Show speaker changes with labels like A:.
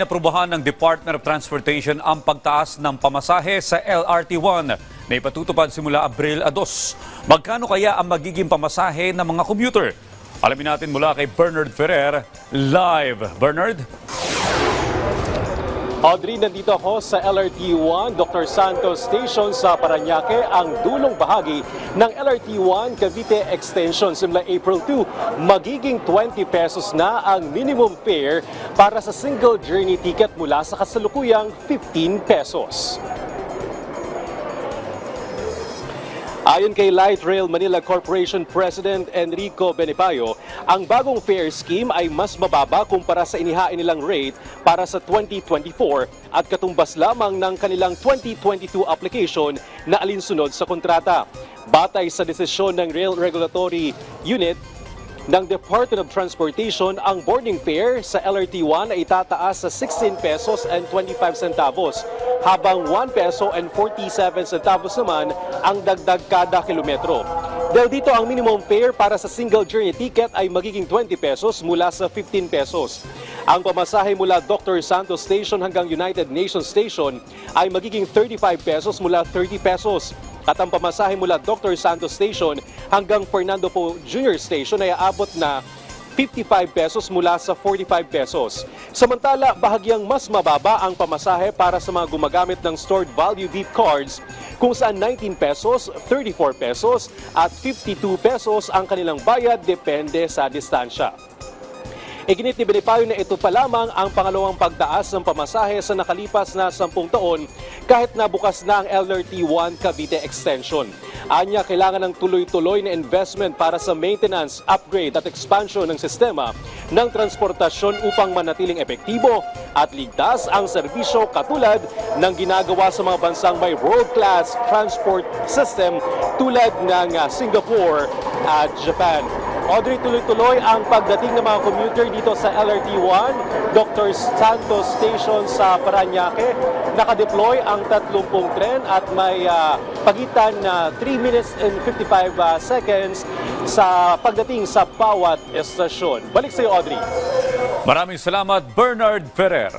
A: Inaprubahan ng Department of Transportation ang pagtaas ng pamasahe sa LRT1 na ipatutupad simula Abril 2. Magkano kaya ang magiging pamasahe ng mga commuter? Alamin natin mula kay Bernard Ferrer, live. Bernard?
B: Audrey, nandito ako sa LRT1 Dr. Santos Station sa Parañaque, ang dulong bahagi ng LRT1 Cavite Extension. Simula April 2, magiging 20 pesos na ang minimum fare para sa single journey ticket mula sa kasalukuyang 15 pesos. Ayon kay Light Rail Manila Corporation President Enrico Benipayo, ang bagong fare scheme ay mas mababa kumpara sa inihain nilang rate para sa 2024 at katumbas lamang ng kanilang 2022 application na alinsunod sa kontrata. Batay sa desisyon ng Rail Regulatory Unit ng Department of Transportation, ang boarding fare sa LRT1 ay itataas sa 16 pesos and 25 centavos, habang 1 peso and 47 centavos naman ang dagdag kada kilometro. Dahil dito, ang minimum fare para sa single journey ticket ay magiging 20 pesos mula sa 15 pesos. Ang pamasahe mula Dr. Santos Station hanggang United Nations Station ay magiging 35 pesos mula 30 pesos. At ang pamasahe mula Dr. Santos Station hanggang Fernando Poe Jr. Station ay aabot na 55 pesos mula sa 45 pesos. Samantala, bahagyang mas mababa ang pamasahe para sa mga gumagamit ng stored value gift cards, kung saan 19 pesos, 34 pesos at 52 pesos ang kanilang bayad depende sa distansya. Iginit ni Benipayo na ito pa lamang ang pangalawang pagtaas ng pamasahe sa nakalipas na 10 taon kahit nabukas na ang LRT1 Cavite Extension. Anya, kailangan ng tuloy-tuloy na investment para sa maintenance, upgrade at expansion ng sistema ng transportasyon upang manatiling epektibo at ligtas ang serbisyo katulad ng ginagawa sa mga bansang may world-class transport system tulad ng Singapore at Japan. Audrey, tuloy-tuloy ang pagdating ng mga commuter dito sa LRT1 Dr. Santos Station sa Parañaque. Nakadeploy ang 30 tren at may pagitan na 3 minutes and 55 seconds sa pagdating sa bawat estasyon. Balik sa iyo, Audrey.
A: Maraming salamat, Bernard Ferrer.